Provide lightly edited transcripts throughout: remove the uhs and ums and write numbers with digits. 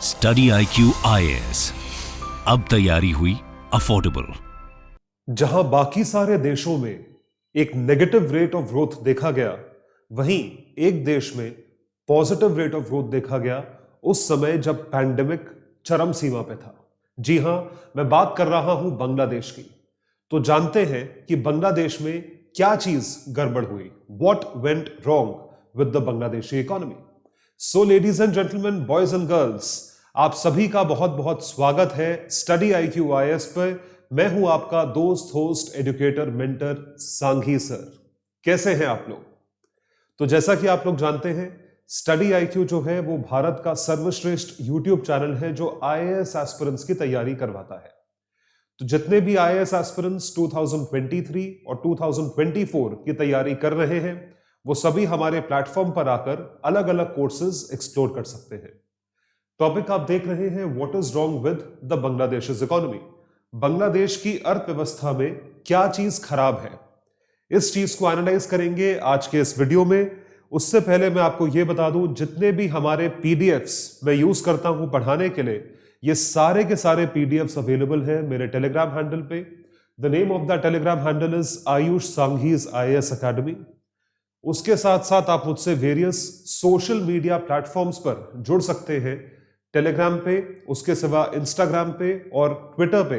Study IQ IAS, अब तैयारी हुई अफोर्डेबल। जहां बाकी सारे देशों में एक नेगेटिव रेट ऑफ ग्रोथ देखा गया, वहीं एक देश में पॉजिटिव रेट ऑफ ग्रोथ देखा गया उस समय जब पैंडेमिक चरम सीमा पे था। जी हां, मैं बात कर रहा हूं बांग्लादेश की। तो जानते हैं कि बांग्लादेश में क्या चीज गड़बड़ हुई, what went wrong with the Bangladeshi economy. So ladies and gentleman, boys and girls, आप सभी का बहुत बहुत स्वागत है स्टडी IQ IAS पर। मैं हूं आपका दोस्त, host, educator, mentor Sanghi sir. कैसे हैं आप लोग? तो जैसा कि आप लोग जानते हैं, स्टडी IQ जो है वो भारत का सर्वश्रेष्ठ यूट्यूब चैनल है जो IAS एस्पिरेंट्स की तैयारी करवाता है। तो जितने भी IAS एस्पिरेंट्स 2023 और 2024 की तैयारी कर रहे हैं, वो सभी हमारे प्लेटफॉर्म पर आकर अलग अलग कोर्सेज एक्सप्लोर कर सकते हैं। टॉपिक आप देख रहे हैं, what is wrong with the Bangladesh economy. Bangladesh की अर्थव्यवस्था में क्या चीज खराब है, इस चीज को एनालाइज करेंगे आज के इस वीडियो में। उससे पहले मैं आपको यह बता दूं, जितने भी हमारे PDFs मैं यूज करता हूं पढ़ाने के लिए, ये सारे के सारे PDFs अवेलेबल हैं मेरे टेलीग्राम हैंडल पे। The name of the Telegram handle is Ayush Sanghi's IAS academy. उसके साथ साथ आप मुझसे वेरियस सोशल मीडिया प्लेटफॉर्म्स पर जुड़ सकते हैं, टेलीग्राम पे, उसके सिवा इंस्टाग्राम पे और ट्विटर पे।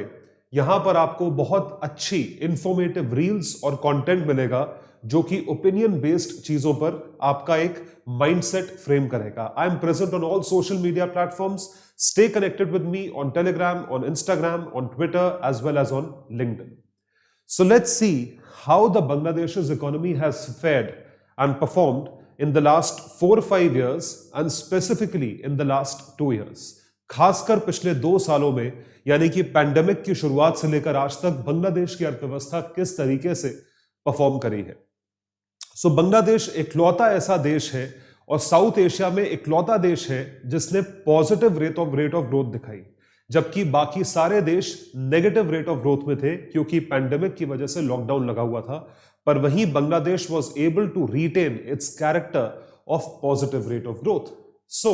यहां पर आपको बहुत अच्छी इंफॉर्मेटिव रील्स और कंटेंट मिलेगा जो कि ओपिनियन बेस्ड चीजों पर आपका एक माइंडसेट फ्रेम करेगा। I am present on all social media platforms. Stay connected with me on Telegram, on Instagram, on Twitter as well as on LinkedIn. So let's see how the Bangladesh's economy has fared and performed in the last 4-5 years and specifically in the last 2 years. खासकर पिछले 2 सालों में, यानी कि pandemic की शुरुआत से लेकर आज तक बांग्लादेश की अर्थव्यवस्था किस तरीके से परफॉर्म करी है। सो बांग्लादेश इकलौता ऐसा देश है और साउथ एशिया में इकलौता देश है जिसने पॉजिटिव रेट ऑफ ग्रोथ दिखाई, जबकि बाकी सारे देश नेगेटिव रेट ऑफ ग्रोथ में थे क्योंकि पैंडेमिक की वजह से लॉकडाउन लगा हुआ था। पर वहीं Bangladesh was able to retain its character of positive rate of growth. So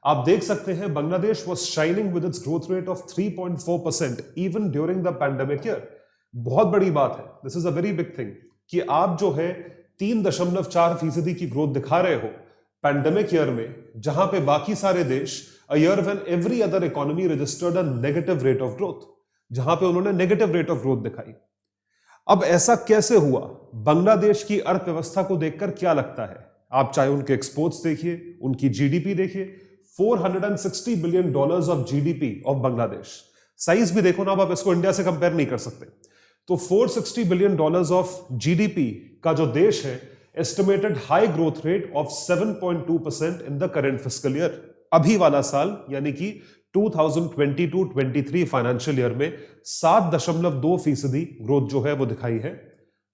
आप देख सकते हैं, Bangladesh was shining with its growth rate of 3.4% even during the pandemic year. बहुत बड़ी बात है, this is a very big thing कि आप जो है 3.4% की ग्रोथ दिखा रहे हो पैंडेमिक ईयर में, जहां पे बाकी सारे देश, a year when every other economy registered a negative rate of growth, जहां पे उन्होंने नेगेटिव रेट ऑफ ग्रोथ दिखाई। अब ऐसा कैसे हुआ? बांग्लादेश की अर्थव्यवस्था को देखकर क्या लगता है? आप चाहे उनके एक्सपोर्ट्स देखिए, उनकी GDP देखिए, $460 billion of GDP of Bangladesh. Size भी देखो ना, अब आप इसको इंडिया से कंपेयर नहीं कर सकते। तो $460 बिलियन ऑफ GDP का जो देश है, estimated high growth rate of 7.2% in the current fiscal year. अभी वाला साल यानी कि 2022-23 फाइनेंशियल ईयर में 7.2% ग्रोथ जो है वो दिखाई है।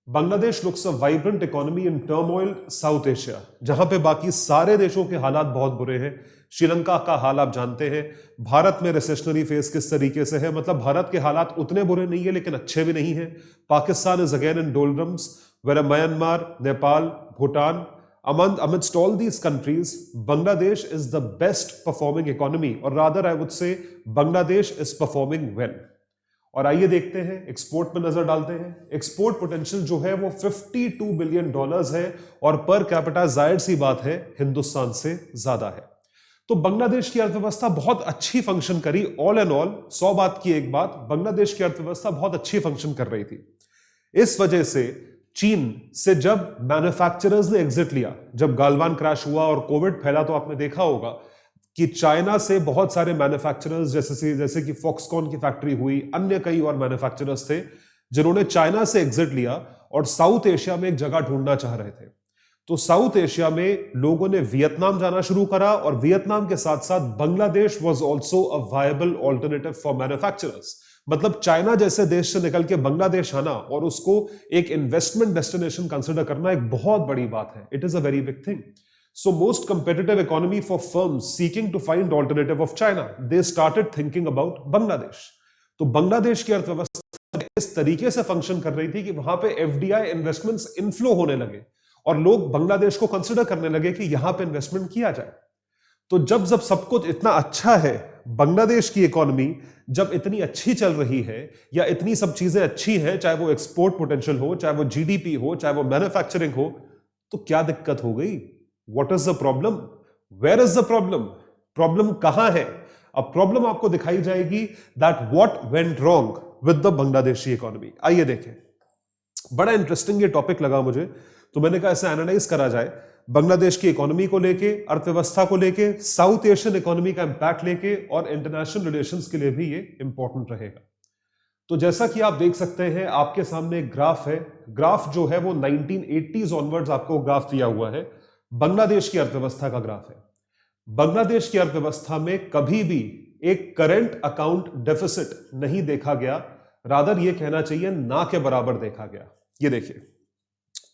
Bangladesh looks a vibrant economy in turmoil south Asia, जहां पे बाकी सारे देशों के हालात बहुत बुरे हैं। श्रीलंका का हाल आप जानते हैं, भारत में रिसेशनरी फेज किस तरीके से है, मतलब भारत के हालात उतने बुरे नहीं है लेकिन अच्छे भी नहीं है। Pakistan is again in doldrums, where Myanmar, Nepal, Bhutan, amidst all these countries, Bangladesh is the best performing economy, or rather I would say Bangladesh is performing well. और आइए देखते हैं, एक्सपोर्ट पे नजर डालते हैं। एक्सपोर्ट पोटेंशियल जो है वो $52 बिलियन है और पर कैपिटा जाहिर सी बात है हिंदुस्तान से ज्यादा है। तो बांग्लादेश की अर्थव्यवस्था बहुत अच्छी फंक्शन करी। ऑल एंड ऑल 100 बात की एक बात, बांग्लादेश की अर्थव्यवस्था बहुत अच्छी फंक्शन कर रही थी। इस वजह से चीन से जब मैन्युफैक्चरर्स ने एग्जिट लिया, जब गालवान क्रैश हुआ और कोविड फैला, तो आपने देखा होगा कि चाइना से बहुत सारे मैन्युफैक्चरर्स जैसे कि फॉक्सकॉन की फैक्ट्री हुई, अन्य कई और मैन्युफैक्चरर्स थे जिन्होंने चाइना से एग्जिट लिया और साउथ एशिया में एक जगह ढूंढना चाह रहे थे। तो साउथ एशिया में लोगों ने वियतनाम जाना शुरू करा और वियतनाम के साथ साथ Bangladesh was also a viable alternative for manufacturers. मतलब चाइना जैसे देश से निकल के बांग्लादेश आना और उसको एक इन्वेस्टमेंट डेस्टिनेशन कंसिडर करना एक बहुत बड़ी बात है। It is a very big thing. So most competitive economy for firms seeking to find alternative of China, they started thinking about Bangladesh. तो बांग्लादेश की अर्थव्यवस्था इस तरीके से फंक्शन कर रही थी कि वहां पे FDI इन्वेस्टमेंट्स इनफ्लो होने लगे और लोग बांग्लादेश को कंसिडर करने लगे कि यहां पे इन्वेस्टमेंट किया जाए। तो जब जब सब कुछ इतना अच्छा है, बांग्लादेश की इकोनॉमी जब इतनी अच्छी चल रही है या इतनी सब चीजें अच्छी हैं, चाहे वो एक्सपोर्ट पोटेंशियल हो, चाहे वो जीडीपी हो, चाहे वो मैन्युफैक्चरिंग हो, तो क्या दिक्कत हो गई? What is the problem? Where is the problem? Problem कहां है? अब प्रॉब्लम आपको दिखाई जाएगी that what went wrong with the Bangladeshi economy. आइए देखें, बड़ा इंटरेस्टिंग ये टॉपिक लगा मुझे, तो मैंने कहा इसे एनालाइज करा जाए, बांग्लादेश की इकोनॉमी को लेके, अर्थव्यवस्था को लेके, साउथ एशियन इकोनॉमी का इंपैक्ट लेके, और इंटरनेशनल रिलेशंस के लिए भी ये इंपॉर्टेंट रहेगा। तो जैसा कि आप देख सकते हैं, आपके सामने एक ग्राफ है। ग्राफ जो है वो 1980s ऑनवर्ड्स आपको ग्राफ दिया हुआ है, बांग्लादेश की अर्थव्यवस्था का ग्राफ है। बांग्लादेश की अर्थव्यवस्था में कभी भी एक करंट अकाउंट डेफिसिट नहीं देखा गया, रादर ये कहना चाहिए ना के बराबर देखा गया। ये देखिए,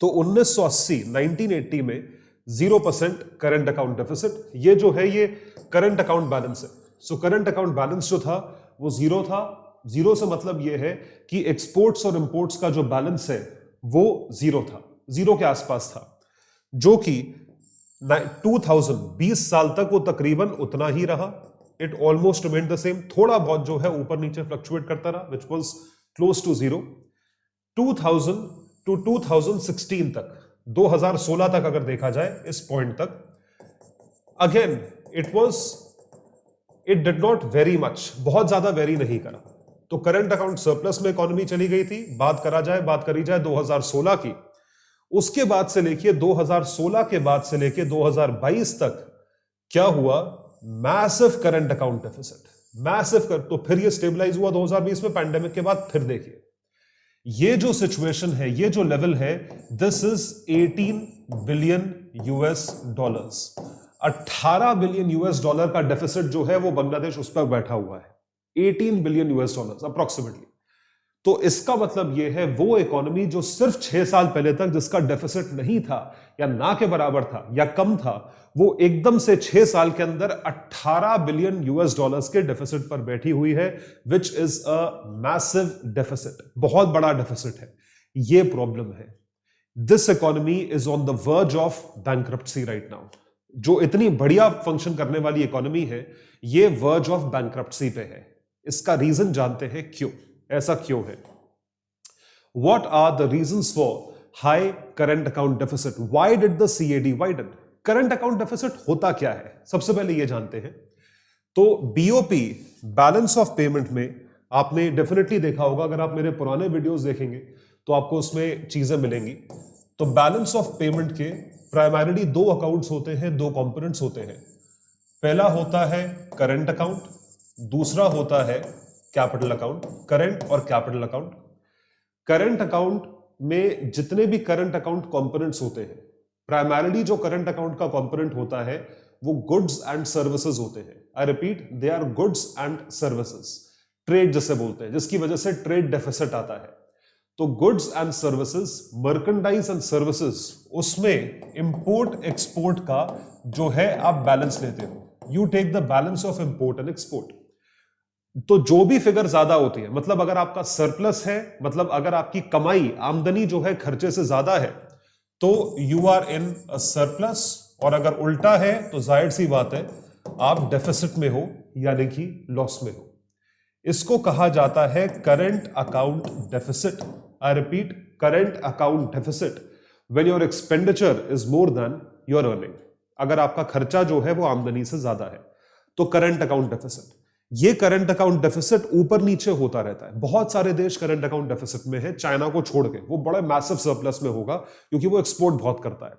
तो 1980 में 0% करंट अकाउंट डेफिसिट, ये जो है ये करंट अकाउंट बैलेंस है। सो करंट अकाउंट बैलेंस जो था वो जीरो था। जीरो से मतलब ये है कि एक्सपोर्ट्स और इंपोर्ट्स का जो बैलेंस है वो जीरो था, जीरो के आसपास था, जो कि 2020 साल तक वो तकरीबन उतना ही रहा। It almost remained the same, थोड़ा बहुत जो है ऊपर नीचे फ्लक्चुएट करता रहा, which was close to zero. 2000 to 2016 तक, 2016 तक अगर देखा जाए इस पॉइंट तक, again it did not very much, बहुत ज्यादा वेरी नहीं करा। तो करंट अकाउंट सरप्लस में इकोनॉमी चली गई थी। बात करी जाए 2016 की, उसके बाद से लेके 2016 के बाद से लेके 2022 तक क्या हुआ? Massive current account deficit, massive तो फिर ये स्टेबलाइज हुआ 2020 में पैंडेमिक के बाद। फिर देखिए ये जो सिचुएशन है, ये जो लेवल है, this is 18 billion US dollars. 18 billion US dollar का डेफिसिट जो है वो बांग्लादेश उस पर बैठा हुआ है, 18 बिलियन यूएस डॉलर्स अप्रोक्सीमेटली। तो इसका मतलब ये है वो इकोनॉमी जो सिर्फ 6 साल पहले तक जिसका डेफिसिट नहीं था या ना के बराबर था या कम था, वो एकदम से 6 साल के अंदर 18 बिलियन यूएस डॉलर्स के डेफिसिट पर बैठी हुई है, which is a massive deficit, बहुत बड़ा डेफिसिट है। ये प्रॉब्लम है। This economy is on the verge of bankruptcy right now. जो इतनी बढ़िया फंक्शन करने वाली इकोनॉमी है, ये वर्ज ऑफ बैंक्रप्सी पे है। इसका रीजन जानते हैं क्यों, ऐसा क्यों है? What are the reasons for high current account deficit? Why did the CAD widen? Current account deficit होता क्या है, सबसे पहले ये जानते हैं। तो बीओपी, बैलेंस ऑफ पेमेंट में आपने डेफिनेटली देखा होगा, अगर आप मेरे पुराने वीडियोस देखेंगे तो आपको उसमें चीजें मिलेंगी। तो बैलेंस ऑफ पेमेंट के प्राइमरीली दो अकाउंट्स होते हैं, दो कंपोनेंट्स होते हैं। पहला होता है करंट अकाउंट, दूसरा होता है कैपिटल अकाउंट। करंट और कैपिटल अकाउंट। करंट अकाउंट में जितने भी करंट अकाउंट कंपोनेंट्स होते हैं, प्राइमरीली जो करंट अकाउंट का कंपोनेंट होता है वो गुड्स एंड सर्विसेज होते हैं। I repeat, they are goods and services. Trade जिसे बोलते हैं, जिसकी वजह से ट्रेड डेफिसिट आता है। तो goods and services, merchandise and services, उसमें इंपोर्ट एक्सपोर्ट का जो है आप बैलेंस लेते हो। You take the balance of import and export. तो जो भी फिगर ज्यादा होती है, मतलब अगर आपका सरप्लस है, मतलब अगर आपकी कमाई, आमदनी जो है खर्चे से ज्यादा है, तो you are in a surplus. और अगर उल्टा है तो जाहिर सी बात है आप डेफिसिट में हो, यानी कि लॉस में हो। इसको कहा जाता है current account deficit. I repeat, current account deficit when your expenditure is more than your earning. अगर आपका खर्चा जो है वो आमदनी से ज्यादा है, तो करंट अकाउंट डेफिसिट। ये करंट अकाउंट डेफिसिट ऊपर नीचे होता रहता है। बहुत सारे देश करंट अकाउंट डेफिसिट में है, चाइना को छोड़ के। वो बड़े मैसिव सरप्लस में होगा क्योंकि वो एक्सपोर्ट बहुत करता है।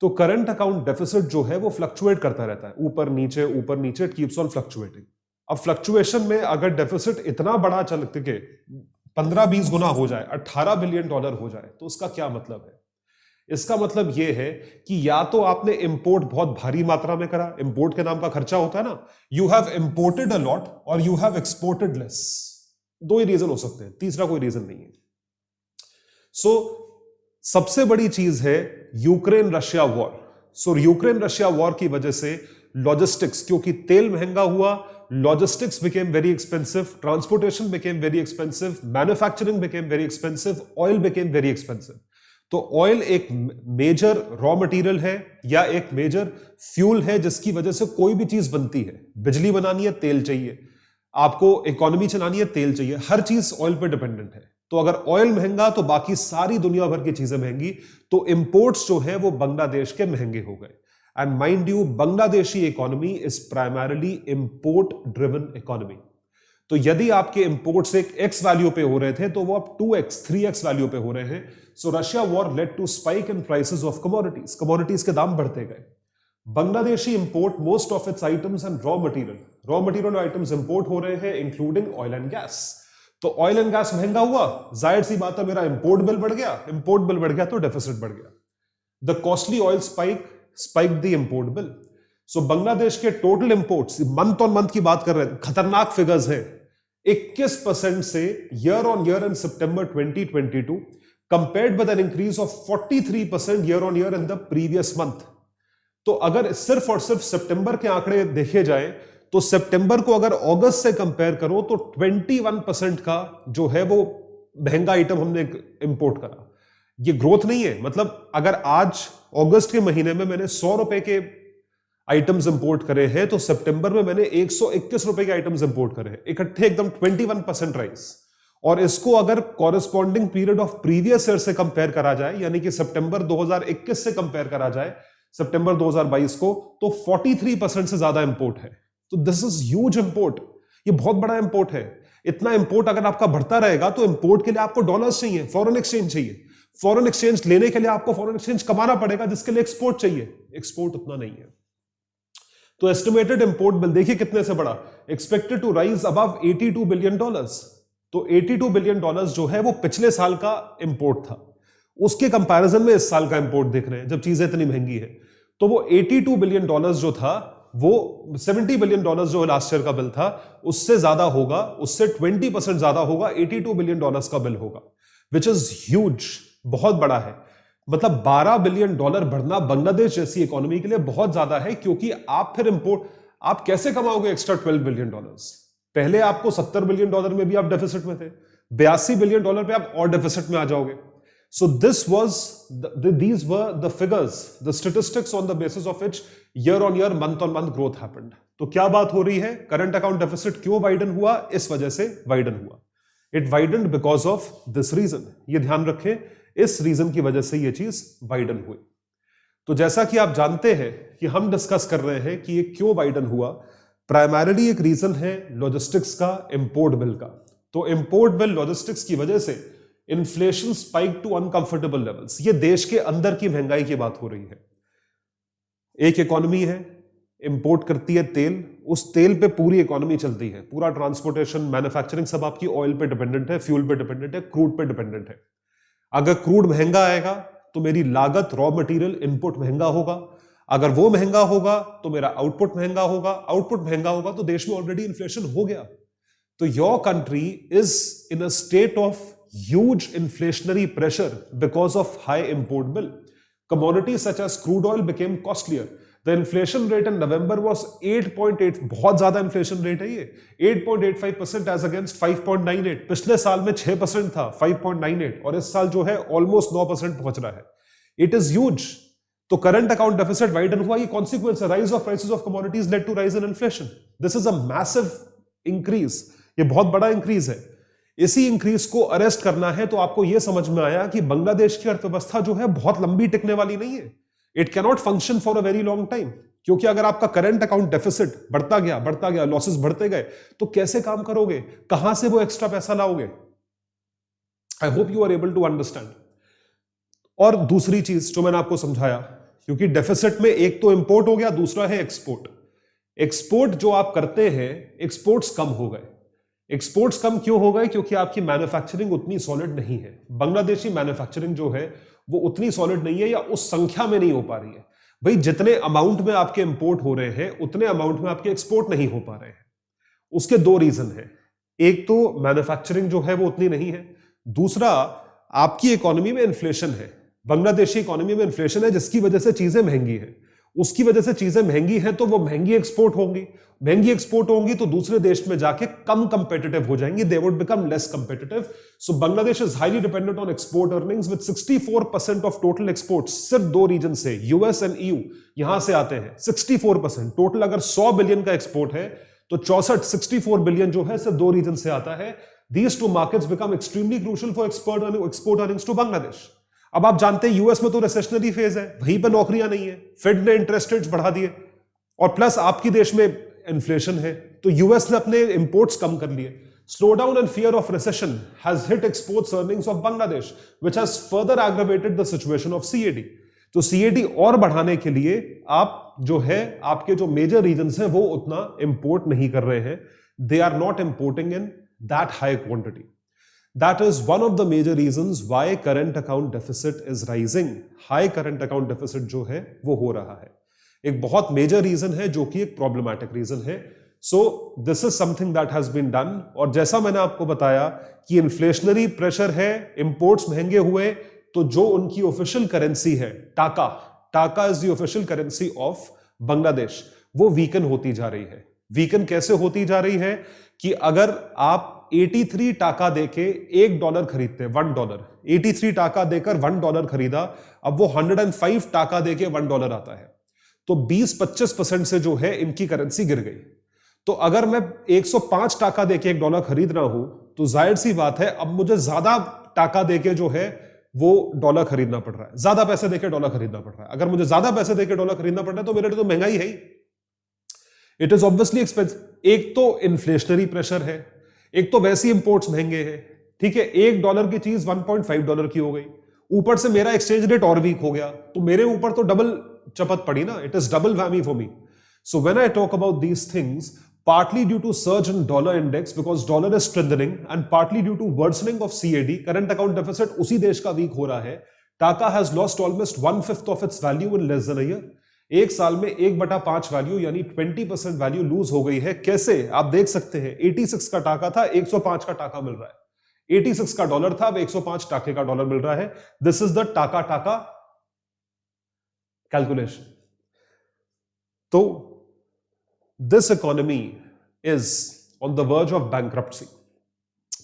तो करंट अकाउंट डेफिसिट जो है वो फ्लक्चुएट करता रहता है, ऊपर नीचे, इट कीप्स ऑन फ्लक्चुएटिंग। अब फ्लक्चुएशन में अगर डेफिसिट इतना बड़ा चल के 15-20 गुना हो जाए, 18 बिलियन डॉलर हो जाए, तो उसका क्या मतलब है? इसका मतलब यह है कि या तो आपने इंपोर्ट बहुत भारी मात्रा में करा, इंपोर्ट के नाम का खर्चा होता है ना, you have imported a lot और यू हैव एक्सपोर्टेड लेस। दो ही रीजन हो सकते हैं, तीसरा कोई रीजन नहीं है। सो सबसे बड़ी चीज है यूक्रेन रशिया वॉर। सो यूक्रेन रशिया वॉर की वजह से लॉजिस्टिक्स, क्योंकि तेल महंगा हुआ, logistics became very expensive, transportation became very expensive, manufacturing became very expensive, oil became very expensive. तो ऑयल एक मेजर रॉ मटेरियल है या एक मेजर फ्यूल है जिसकी वजह से कोई भी चीज बनती है। बिजली बनानी है, तेल चाहिए, आपको इकोनॉमी चलानी है, तेल चाहिए, हर चीज ऑयल पे डिपेंडेंट है। तो अगर ऑयल महंगा तो बाकी सारी दुनिया भर की चीजें महंगी, तो इंपोर्ट्स जो है वो बांग्लादेश के महंगे हो गए। And mind you, Bangladeshi economy is primarily import driven economy. तो यदि आपके इंपोर्ट्स एक एक्स वैल्यू पे हो रहे थे तो वो अब 2x 3x वैल्यू पे हो रहे हैं। So Russia war led to spike in prices of commodities, commodities के दाम बढ़ते गए। Bangladeshi import most of its items and raw material items import हो रहे हैं इंक्लूडिंग ऑयल एंड गैस। तो ऑयल एंड गैस महंगा हुआ, जाहिर सी बात है मेरा इंपोर्ट बिल बढ़ गया, इंपोर्ट बिल बढ़ गया तो डेफिसिट बढ़ गया। The costly oil spiked the import bill. So Bangladesh के total imports month on month की बात कर रहे हैं, खतरनाक फिगर्स हैं, 21% से year on year in September 2022 compared with an increase of 43% year on year in the previous month. तो अगर सिर्फ और सिर्फ सितंबर के आंकड़े देखे जाए तो सितंबर को अगर अगस्त से कंपेयर करो तो 21% का जो है वो महंगा आइटम हमने इंपोर्ट करा। ये ग्रोथ नहीं है, मतलब अगर आज अगस्त के महीने में मैंने 100 रुपए के आइटम्स इंपोर्ट करे हैं तो सितंबर में मैंने 121 रुपए के आइटम्स इंपोर्ट करे हैं, इकट्ठे एकदम 21% राइज। और इसको अगर corresponding period of previous year से कंपेयर करा जाए, यानी कि सितंबर 2021 से कंपेयर करा जाए सितंबर 2022 को, तो 43% से ज्यादा इंपोर्ट है। तो दिस इज ह्यूज इंपोर्ट, ये बहुत बड़ा इंपोर्ट है। इतना इंपोर्ट अगर आपका बढ़ता रहेगा तो इंपोर्ट के लिए आपको डॉलर्स चाहिए, फॉरेन एक्सचेंज चाहिए, फॉरेन एक्सचेंज लेने के लिए आपको फॉरेन एक्सचेंज कमाना पड़ेगा, जिसके लिए एक्सपोर्ट चाहिए, एक्सपोर्ट उतना नहीं है। तो एस्टिमेटेड इंपोर्ट बिल देखिए कितने से बड़ा, expected to rise above $82 billion. तो $82 बिलियन जो है वो पिछले साल का इंपोर्ट था, उसके कंपैरिजन में इस साल का इंपोर्ट देख रहे हैं जब चीजें इतनी महंगी है। तो वो $82 बिलियन जो था वो $70 बिलियन जो लास्ट ईयर का बिल था उससे ज्यादा होगा, उससे 20% ज्यादा होगा, $82 बिलियन का बिल होगा, विच इज ह्यूज, बहुत बड़ा है। मतलब $12 बिलियन बढ़ना बांग्लादेश जैसी इकोनॉमी के लिए बहुत ज्यादा है, क्योंकि आप फिर इंपोर्ट, आप कैसे कमाओगे एक्स्ट्रा $12 बिलियन? पहले आपको $70 बिलियन में भी आप डेफिसिट में थे, $82 बिलियन पे आप और डेफिसिट में आ जाओगे। So these were the figures, the statistics on the basis of which year on year, month on month growth happened. तो क्या बात हो रही है, करंट अकाउंट डेफिसिट क्यों वाइडन हुआ? इस वजह से वाइडन हुआ। It widen because of this reason, ये ध्यान रखें, इस रीजन की वजह से ये चीज वाइडन हुई। तो जैसा कि आप जानते हैं कि हम डिस्कस कर रहे हैं कि ये क्यों वाइडन हुआ, प्राइमरीली एक रीजन है लॉजिस्टिक्स का, इंपोर्ट बिल का। तो इंपोर्ट बिल लॉजिस्टिक्स की वजह से inflation spike to uncomfortable levels. ये देश के अंदर की महंगाई की बात हो रही है। एक इकोनॉमी है, इंपोर्ट करती है तेल, उस तेल पे पूरी इकोनॉमी चलती है, पूरा ट्रांसपोर्टेशन, मैन्युफैक्चरिंग सब आपकी ऑयल पे डिपेंडेंट है, फ्यूल पे डिपेंडेंट है, क्रूड पे डिपेंडेंट है। अगर क्रूड महंगा आएगा तो मेरी लागत, रॉ मटेरियल इनपुट महंगा होगा, अगर वो महंगा होगा तो मेरा आउटपुट महंगा होगा, आउटपुट महंगा होगा तो देश में ऑलरेडी इन्फ्लेशन हो गया। तो your country is in a state of huge inflationary pressure because of high import bill. Commodities such as crude oil became costlier. The inflation rate in November was 8.8, बहुत ज्यादा inflation rate है ये, 8.85% as against 5.98। पिछले साल में 6% था, 5.98, और इस साल जो है almost 9% पहुंच रहा है। It is huge. तो करंट अकाउंट डेफिसिट वाइडन हुआ, ये कॉन्सिक्वेंस है, rise of prices of commodities led to rise in inflation. This is a massive increase, ये बहुत बड़ा इंक्रीज है। इसी इंक्रीज को अरेस्ट करना है तो आपको यह समझ में आया कि बांग्लादेश की अर्थव्यवस्था जो है बहुत लंबी टिकने वाली नहीं है। It cannot function for a very long time, क्योंकि अगर आपका करंट अकाउंट डेफिसिट बढ़ता गया, लॉसेस बढ़ते गए, तो कैसे काम करोगे, कहां से वो एक्स्ट्रा पैसा लाओगे? I hope you are able to understand. और दूसरी चीज जो मैंने आपको समझाया, क्योंकि डेफिसिट में एक तो इंपोर्ट हो गया, दूसरा है एक्सपोर्ट। एक्सपोर्ट जो आप करते हैं, एक्सपोर्ट्स कम हो गए। एक्सपोर्ट्स कम क्यों हो गए? क्योंकि आपकी मैन्युफैक्चरिंग उतनी सॉलिड नहीं है। बांग्लादेशी मैन्युफैक्चरिंग जो है वो उतनी सॉलिड नहीं है, या उस संख्या में नहीं हो पा रही है। भाई जितने अमाउंट में आपके इंपोर्ट हो रहे हैं उतने अमाउंट में आपके एक्सपोर्ट नहीं हो पा रहे हैं। उसके दो रीजन है, एक तो मैन्युफैक्चरिंग जो है वो उतनी नहीं है, दूसरा आपकी इकोनॉमी में इन्फ्लेशन है। बांग्लादेशी इकोनॉमी में इन्फ्लेशन है जिसकी वजह से चीजें महंगी है, उसकी वजह से चीजें महंगी हैं तो वो महंगी एक्सपोर्ट होंगी, महंगी एक्सपोर्ट होंगी तो दूसरे देश में जाके कम कंपेटिटिव हो जाएंगी, they would become less competitive. So Bangladesh is highly dependent on export earnings with 64% of total exports सिर्फ दो रीजन से, यूएस एंड ईयू, यहां से आते हैं. 64% टोटल. अगर 100 बिलियन का एक्सपोर्ट है तो 64 बिलियन जो है सिर्फ दो रीजन से आता है. These two markets become extremely crucial for export earnings to Bangladesh. अब आप जानते हैं यूएस में तो रिसेशनरी फेज है, वहीं पर नौकरियां नहीं है, फेड ने इंटरेस्ट रेट्स बढ़ा दिए और प्लस आपकी देश में इन्फ्लेशन है तो यूएस ने अपने इंपोर्ट्स कम कर लिए. Slowdown and fear of recession has hit exports earnings of Bangladesh, which has further aggravated the situation of CAD. तो CAD और बढ़ाने के लिए आप जो है आपके जो मेजर रीजन्स हैं वो उतना इंपोर्ट नहीं कर रहे हैं. They are not importing in that high quantity. That is one of the major reasons why current account deficit is rising. High current account deficit जो है वो हो रहा है. एक बहुत मेजर रीजन है जो कि एक प्रॉब्लमैटिक रीजन है. So this is something that has been done. और जैसा मैंने आपको बताया कि इन्फ्लेशनरी प्रेशर है, इंपोर्ट्स महंगे हुए, तो जो उनकी ऑफिशियल करेंसी है टाका, टाका is the official currency of Bangladesh, वो वीकन होती जा रही है. वीकन कैसे होती जा रही है कि अगर आप 83 टाका देके $1 खरीदते हैं, $1, 83 टाका देकर $1 खरीदा, अब वो 105 टाका देके $1 आता है, तो 20-25% से जो है इनकी करेंसी गिर गई. तो अगर मैं 105 टाका देके $1 खरीद रहा हूं तो जाहिर सी बात है अब मुझे ज्यादा टाका देके जो है वो डॉलर खरीदना पड़ रहा है, ज्यादा पैसे देके डॉलर खरीदना पड़ रहा है. अगर मुझे ज्यादा पैसे देके डॉलर खरीदना पड़ रहा है तो मेरे लिए तो महंगाई है ही. It is obviously expensive. एक तो इन्फ्लेशनरी प्रेशर है, एक तो वैसे इंपोर्ट्स महंगे हैं. ठीक है, $1 की चीज $1.5 की हो गई, ऊपर से मेरा एक्सचेंज रेट और वीक हो गया, तो मेरे ऊपर तो डबल चपत पड़ी ना. It is double whammy for me. So when I talk about these things, partly due to surge in dollar index because dollar is strengthening and partly due to worsening of CAD, current account deficit उसी देश का week हो रहा है. टाका has lost almost 1/5 of its value in less than a year. एक साल में 1/5 वैल्यू यानी 20% वैल्यू लूज हो गई है. कैसे आप देख सकते हैं, 86 का टाका था, 105 का टाका मिल रहा है. 86 का डॉलर था, अब 105 टाके का डॉलर मिल रहा है. दिस इज द टाका टाका कैलकुलेशन. तो this economy is on the verge of bankruptcy.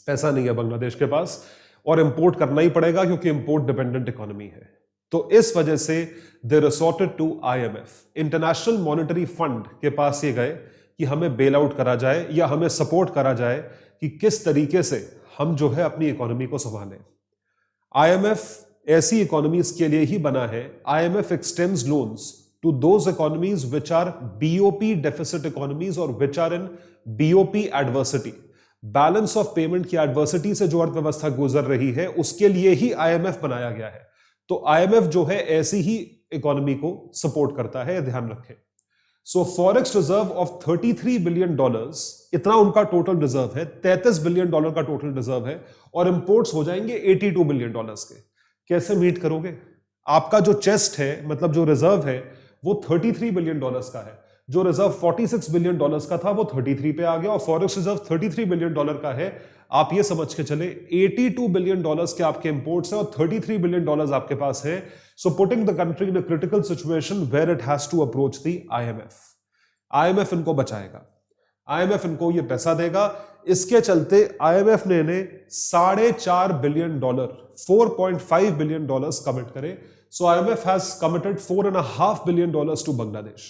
पैसा नहीं है बांग्लादेश के पास और इंपोर्ट करना ही पड़ेगा क्योंकि इंपोर्ट डिपेंडेंट इकोनॉमी है. तो इस वजह से they resorted to IMF, international monetary fund के पास ये गए कि हमें बेल आउट करा जाए या हमें सपोर्ट करा जाए कि किस तरीके से हम जो है अपनी इकोनॉमी को संभालें. IMF ऐसी इकोनॉमीज के लिए ही बना है. IMF x tends loans to those economies which are BOP deficit economies or which are in BOP adversity. Balance of payment की एडवर्सिटी से जो अर्थव्यवस्था गुजर रही है उसके लिए ही IMF बनाया गया है. तो IMF जो है ऐसी ही इकोनॉमी को सपोर्ट करता है, ध्यान रखें. सो फॉरेक्स रिजर्व ऑफ $33 बिलियन, इतना उनका टोटल रिजर्व है. $33 बिलियन का टोटल रिजर्व है और इंपोर्ट्स हो जाएंगे $82 बिलियन के. कैसे मीट करोगे? आपका जो चेस्ट है, मतलब जो रिजर्व है वो $33 बिलियन का है. जो रिजर्व $46 बिलियन का था वो 33 पे आ गया और फॉरेक्स रिजर्व $33 बिलियन का है. आप ये समझ के चले $82 बिलियन के आपके इंपोर्ट्स हैं और $33 बिलियन आपके पास है. So putting the country in a critical situation where it has to approach the IMF. IMF इनको बचाएगा, IMF इनको ये पैसा देगा. इसके चलते IMF ने इन्हें $4.5 बिलियन, $4.5 बिलियन कमिट करे. So IMF has committed $4.5 billion to Bangladesh.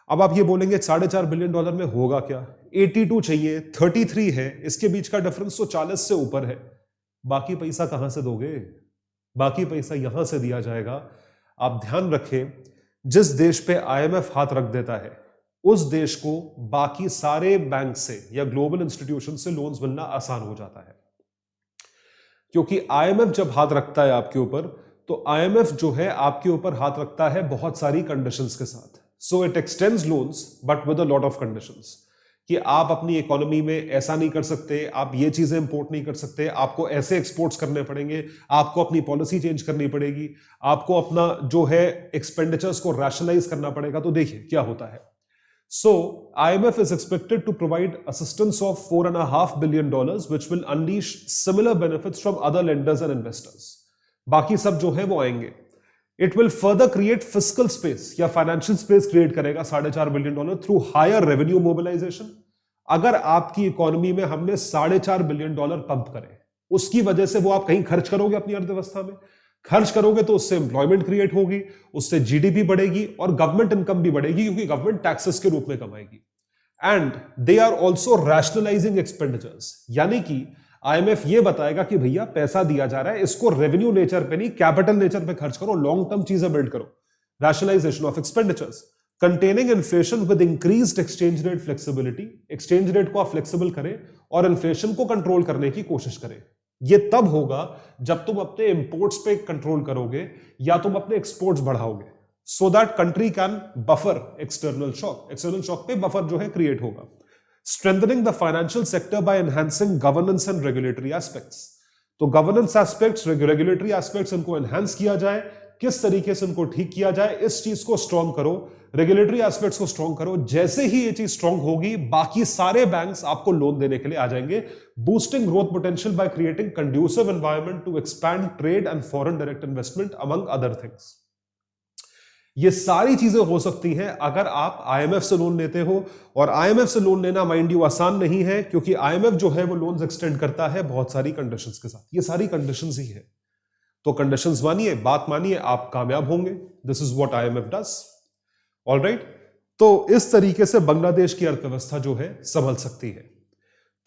अब आप ये बोलेंगे $4.5 बिलियन में होगा क्या? 82 चाहिए, 33 है, इसके बीच का डिफरेंस तो 40 से ऊपर है. बाकी पैसा कहां से दोगे? बाकी पैसा यहां से दिया जाएगा. आप ध्यान रखें, जिस देश पे IMF हाथ रख देता है उस देश को बाकी सारे बैंक से या ग्लोबल इंस्टीट्यूशन से लोन्स मिलना आसान हो जाता है. क्योंकि IMF जब हाथ रखता है आपके ऊपर तो IMF जो है आपके ऊपर हाथ रखता है बहुत सारी कंडीशंस के साथ. So it extends loans but with a lot of conditions कि आप अपनी इकोनॉमी में ऐसा नहीं कर सकते, आप ये चीजें इंपोर्ट नहीं कर सकते, आपको ऐसे एक्सपोर्ट्स करने पड़ेंगे, आपको अपनी पॉलिसी चेंज करनी पड़ेगी, आपको अपना जो है एक्सपेंडिचर्स को रैशनलाइज करना पड़ेगा. तो देखिए क्या होता है. So IMF is expected to provide assistance of $4.5 billion which will unleash similar benefits from other lenders and investors. बाकी सब जो है वो आएंगे. It will further create fiscal space या फाइनेंशियल स्पेस क्रिएट करेगा $4.5 billion through higher revenue mobilisation. अगर आपकी इकोनॉमी में हमने $4.5 बिलियन पंप करे, उसकी वजह से वो आप कहीं खर्च करोगे अपनी अर्थव्यवस्था में, खर्च करोगे तो उससे एम्प्लॉयमेंट क्रिएट होगी, उससे जीडीपी बढ़ेगी और गवर्नमेंट इनकम भी बढ़ेगी क्योंकि गवर्नमेंट टैक्सेस के रूप में कमाएगी। And they are also rationalising expenditures, यानी कि आईएमएफ ये बताएगा कि भैया पैसा दिया जा रहा है, इसको रेवेन्यू नेचर पे नहीं कैपिटल नेचर पे खर्च करो, लॉन्ग टर्म चीजें बिल्ड करो। Rationalisation of expenditures, containing inflation with increased exchange rate flexibility, exchange rate को आप फ्लेक्सिबल करें और इन्फ्लेशन को कंट्रोल करने की कोशिश करें। ये तब होगा जब तुम अपने इंपोर्ट्स पे कंट्रोल करोगे या तुम अपने एक्सपोर्ट्स बढ़ाओगे, so that country can buffer external shock. External shock पे बफर जो है क्रिएट होगा। Strengthening the financial sector by enhancing governance and regulatory aspects. तो गवर्नेंस एस्पेक्ट्स, रेगुलेटरी एस्पेक्ट्स इनको एनहांस किया जाए, किस तरीके से इनको ठीक किया जाए, इस चीज को स्ट्रॉन्ग करो, रेगुलेटरी एस्पेक्ट्स को स्ट्रॉन्ग करो। जैसे ही ये चीज स्ट्रॉन्ग होगी, बाकी सारे बैंक्स आपको लोन देने के लिए आ जाएंगे। Boosting growth potential by creating conducive environment to expand trade and foreign direct investment among other things. ये सारी चीजें हो सकती हैं अगर आप आईएमएफ से लोन लेते हो, और आईएमएफ से लोन लेना माइंड यू आसान नहीं है, क्योंकि आईएमएफ जो है वो लोन्स एक्सटेंड करता है बहुत सारी कंडीशंस के साथ। ये सारी कंडीशंस ही है, तो कंडीशंस मानिए, बात मानिए, आप कामयाब होंगे। This is what IMF does. Alright, तो इस तरीके से बांग्लादेश की अर्थव्यवस्था जो है संभल सकती है।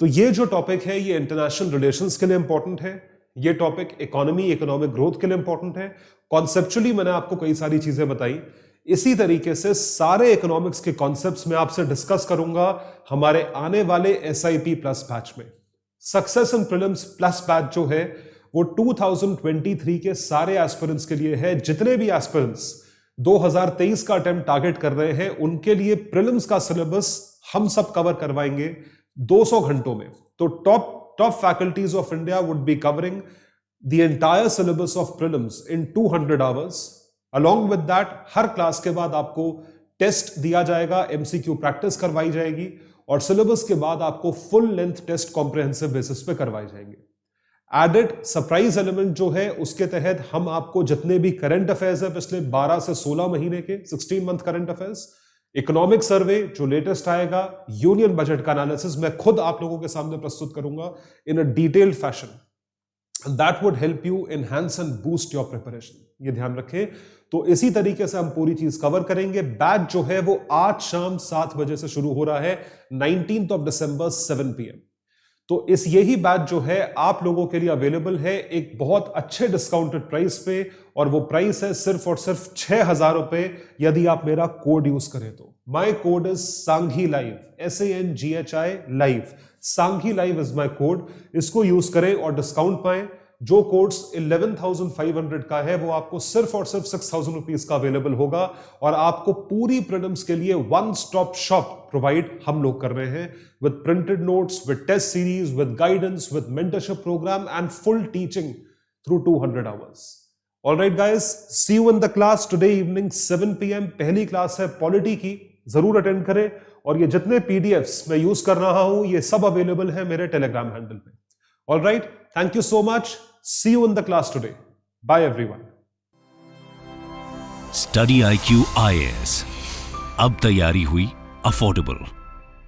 तो ये जो टॉपिक है ये इंटरनेशनल रिलेशंस के लिए इंपॉर्टेंट है, ये टॉपिक इकोनॉमी, इकोनॉमिक ग्रोथ के लिए इंपॉर्टेंट है। कॉन्सेप्चुअली मैंने आपको कई सारी चीजें बताई। इसी तरीके से सारे इकोनॉमिक्स के कॉन्सेप्ट्स में आपसे डिस्कस करूंगा हमारे आने वाले SIP प्लस बैच में। Success in prelims plus batch जो है वो 2023 के सारे एस्पिरेंट्स के लिए है। जितने भी एस्पिरेंट्स 2023 का अटेम्प्ट टारगेट कर रहे हैं, उनके लिए प्रीलिम्स का सिलेबस हम सब कवर करवाएंगे 200 घंटों में। तो top faculties of India would be covering the entire syllabus of prelims in 200 hours. Along with that, her class के बाद आपको टेस्ट दिया जाएगा, MCQ प्रैक्टिस करवाई जाएगी और सिलेबस के बाद आपको full length test comprehensive basis पे करवाए जाएंगे। एडेड सरप्राइज एलिमेंट जो है उसके तहत हम आपको जितने भी करंट अफेयर्स है पिछले 12 से 16 महीने के 16 month current affairs, economic survey जो लेटेस्ट आएगा, यूनियन बजट का एनालिसिस मैं खुद आप लोगों के सामने प्रस्तुत करूंगा in a detailed fashion. That would help you enhance and boost your preparation. ये ध्यान रखें। तो इसी तरीके से हम पूरी चीज कवर करेंगे। बैच जो है वो आज शाम 7 बजे से शुरू हो रहा है, 19th of December 7 PM। तो इस यही बैच जो है आप लोगों के लिए अवेलेबल है एक बहुत अच्छे डिस्काउंटेड प्राइस पे, और वो प्राइस है सिर्फ और सिर्फ 6,000 रुपए यदि आप मेरा कोड यूज करें तो। My code is Sanghi live, SANGHI live. Sanghi live is my code, इसको यूज करें और डिस्काउंट पाएं। जो कोर्स 11,500 का है वो आपको सिर्फ और सिर्फ 6,000 रुपीज का अवेलेबल होगा, और आपको पूरी प्रीलिम्स के लिए वन स्टॉप शॉप प्रोवाइड हम लोग कर रहे हैं with printed notes, with test series, with guidance, with mentorship programme and full teaching through 200 hours. Alright guys, see you in the class today evening 7 PM। पहली class है polity की, जरूर attend करें। और ये जितने PDFs मैं यूज कर रहा हूं ये सब अवेलेबल है मेरे टेलीग्राम हैंडल पे। Alright, thank you so much. See you in the class today. Bye everyone. Study IQ IAS, अब तैयारी हुई अफोर्डेबल।